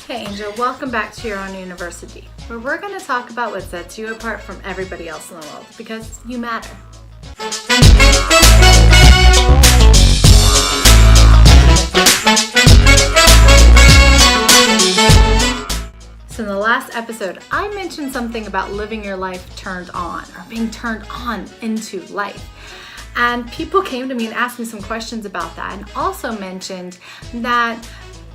Hey Angel, welcome back to your own university, where we're going to talk about what sets you apart from everybody else in the world, because you matter. So in the last episode, I mentioned something about living your life turned on, or being turned on into life. And people came to me and asked me some questions about that, and also mentioned that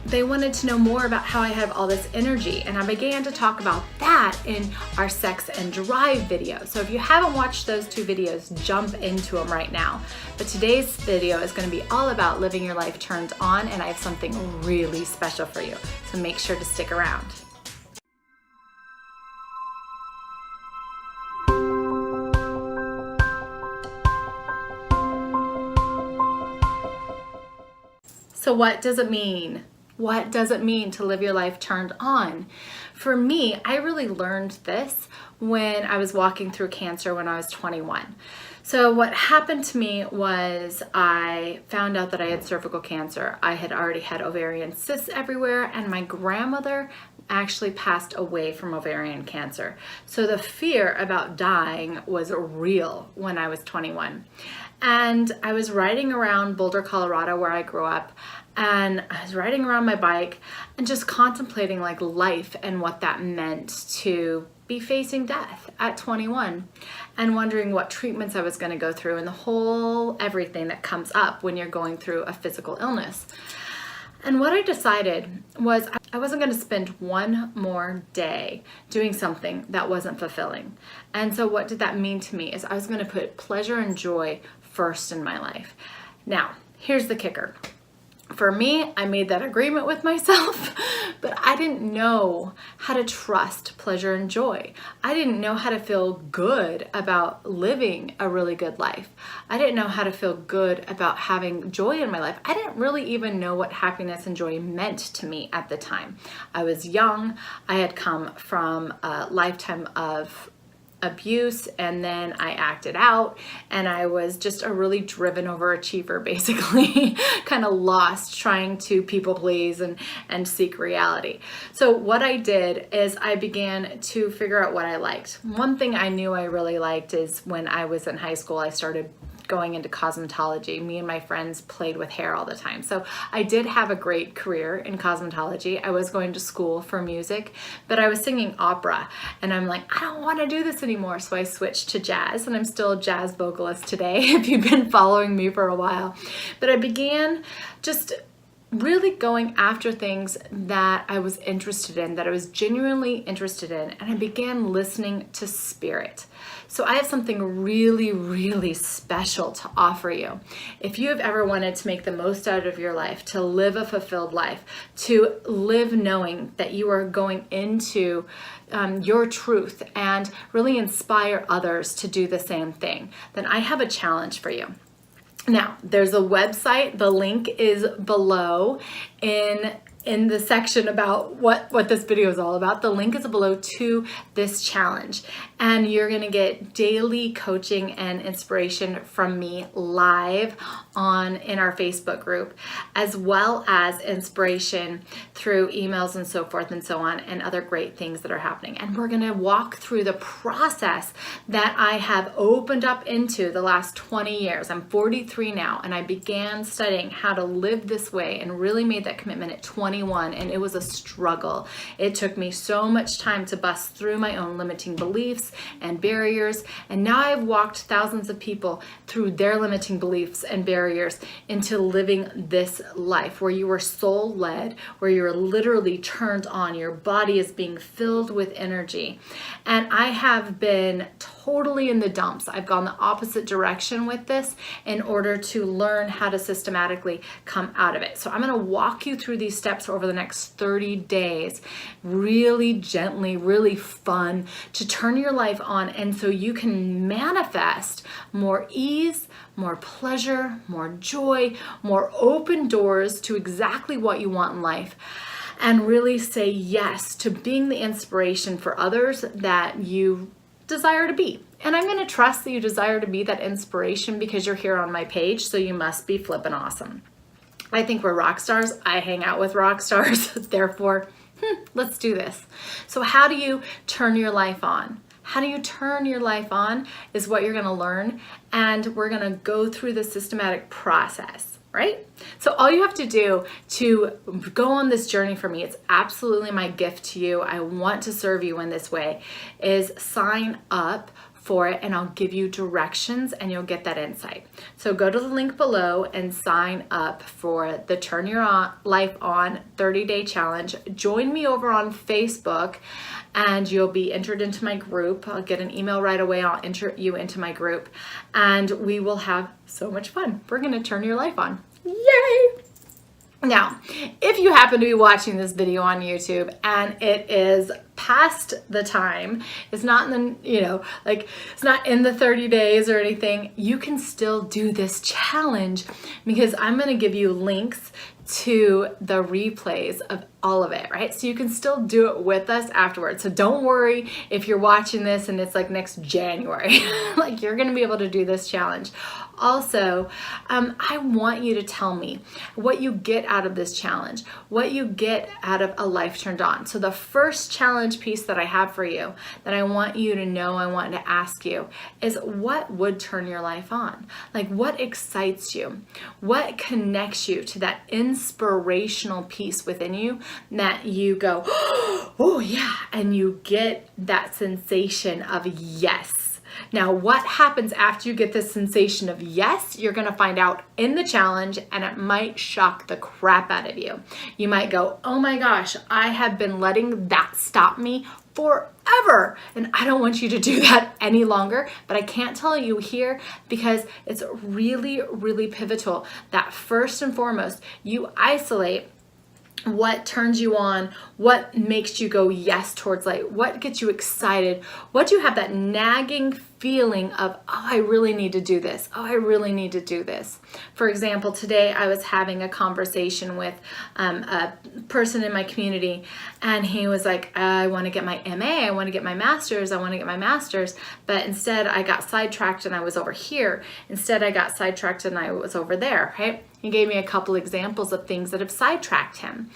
they wanted to know more about how I have all this energy. And I began to talk about that in our Sex and Drive video. So if you haven't watched those two videos, jump into them right now. But today's video is going to be all about living your life turned on, and I have something really special for you. So make sure to stick around. So what does it mean? What does it mean to live your life turned on? For me, I really learned this when I was walking through cancer when I was 21. So what happened to me was I found out that I had cervical cancer. I had already had ovarian cysts everywhere, and my grandmother actually passed away from ovarian cancer. So the fear about dying was real when I was 21. And I was riding around Boulder, Colorado, where I grew up, and I was riding around my bike and just contemplating like life and what that meant to be facing death at 21, and wondering what treatments I was going to go through and the whole everything that comes up when you're going through a physical illness. And what I decided was I wasn't going to spend one more day doing something that wasn't fulfilling. And so what did that mean to me is I was going to put pleasure and joy first in my life. Now, here's the kicker. For me, I made that agreement with myself, but I didn't know how to trust pleasure and joy. I didn't know how to feel good about living a really good life. I didn't know how to feel good about having joy in my life. I didn't really even know what happiness and joy meant to me at the time. I was young. I had come from a lifetime of abuse, and then I acted out, and I was just a really driven overachiever, basically kind of lost trying to people please and seek reality. So what I did is I began to figure out what I liked. One thing I knew I really liked is when I was in high school, I started going into cosmetology. Me and my friends played with hair all the time. So I did have a great career in cosmetology. I was going to school for music, but I was singing opera, and I'm like, I don't want to do this anymore. So I switched to jazz, and I'm still a jazz vocalist today if you've been following me for a while. But I began just really going after things that I was interested in, that I was genuinely interested in, and I began listening to spirit. So I have something really, really special to offer you. If you have ever wanted to make the most out of your life, to live a fulfilled life, to live knowing that you are going into your truth and really inspire others to do the same thing, then I have a challenge for you. Now, there's a website. The link is below in the section about what this video is all about. The link is below to this challenge, and you're going to get daily coaching and inspiration from me live in our Facebook group, as well as inspiration through emails and so forth and so on, and other great things that are happening. And we're going to walk through the process that I have opened up into the last 20 years. I'm 43 now, and I began studying how to live this way and really made that commitment at 21, and it was a struggle. It took me so much time to bust through my own limiting beliefs and barriers, and now I've walked thousands of people through their limiting beliefs and barriers into living this life where you are soul led, where you're literally turned on, your body is being filled with energy. And I have been totally in the dumps. I've gone the opposite direction with this in order to learn how to systematically come out of it. So I'm going to walk you through these steps over the next 30 days, really gently, really fun, to turn your life on, and so you can manifest more ease, more pleasure, more joy, more open doors to exactly what you want in life, and really say yes to being the inspiration for others that you desire to be. And I'm going to trust that you desire to be that inspiration because you're here on my page, so you must be flippin' awesome. I think we're rock stars. I hang out with rock stars, therefore Let's do this. So how do you turn your life on? How do you turn your life on is what you're gonna learn, and we're gonna go through the systematic process, right? So all you have to do to go on this journey for me, it's absolutely my gift to you, I want to serve you in this way, is sign up for it, and I'll give you directions and you'll get that insight. So go to the link below and sign up for the Turn Your Life On 30-day challenge. Join me over on Facebook and you'll be entered into my group. I'll get an email right away. I'll enter you into my group and we will have so much fun. We're gonna turn your life on. Yay! Now, if you happen to be watching this video on YouTube and it is past the time, it's not in the, it's not in the 30 days or anything, you can still do this challenge because I'm gonna give you links to the replays of all of it, right? So you can still do it with us afterwards. So don't worry if you're watching this and it's like next January, like you're gonna be able to do this challenge. Also, I want you to tell me what you get out of this challenge, what you get out of a life turned on. So the first challenge piece that I have for you that I want you to know, I want to ask you is what would turn your life on? Like what excites you? What connects you to that inspirational piece within you that you go, oh yeah, and you get that sensation of yes. Now, what happens after you get this sensation of yes, you're gonna find out in the challenge, and it might shock the crap out of you. You might go, oh my gosh, I have been letting that stop me forever, and I don't want you to do that any longer, but I can't tell you here because it's really, really pivotal that first and foremost, you isolate what turns you on, what makes you go yes towards light, what gets you excited, what do you have that nagging feeling of, oh, I really need to do this, oh, I really need to do this. For example, today I was having a conversation with a person in my community, and he was like, I want to get my MA, I want to get my master's, I want to get my master's, but instead I got sidetracked and I was over here. Instead I got sidetracked and I was over there, right? He gave me a couple examples of things that have sidetracked him.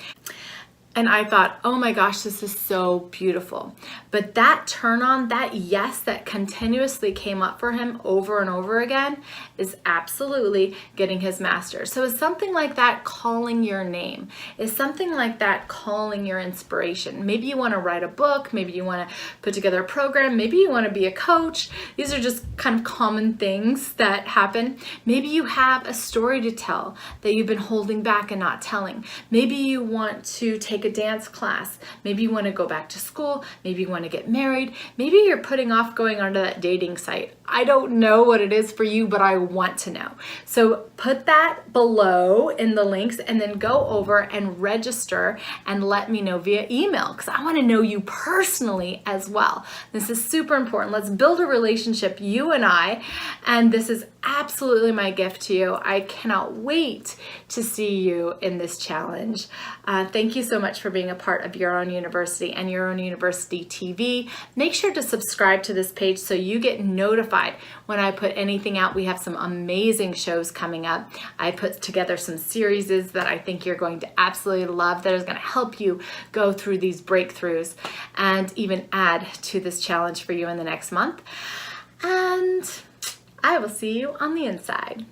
And I thought, oh my gosh, this is so beautiful. But that turn on, that yes that continuously came up for him over and over again is absolutely getting his master's. So is something like that calling your name? Is something like that calling your inspiration? Maybe you want to write a book, maybe you want to put together a program, maybe you want to be a coach. These are just kind of common things that happen. Maybe you have a story to tell that you've been holding back and not telling. Maybe you want to take a dance class. Maybe you want to go back to school. Maybe you want to get married. Maybe you're putting off going onto that dating site. I don't know what it is for you, but I want to know. So put that below in the links and then go over and register and let me know via email because I want to know you personally as well. This is super important. Let's build a relationship, you and I, and this is absolutely my gift to you. I cannot wait to see you in this challenge. Thank you so much for being a part of Your Own University and Your Own University TV. Make sure to subscribe to this page so you get notified when I put anything out. We have some amazing shows coming up. I put together some series that I think you're going to absolutely love that is going to help you go through these breakthroughs and even add to this challenge for you in the next month. And I will see you on the inside.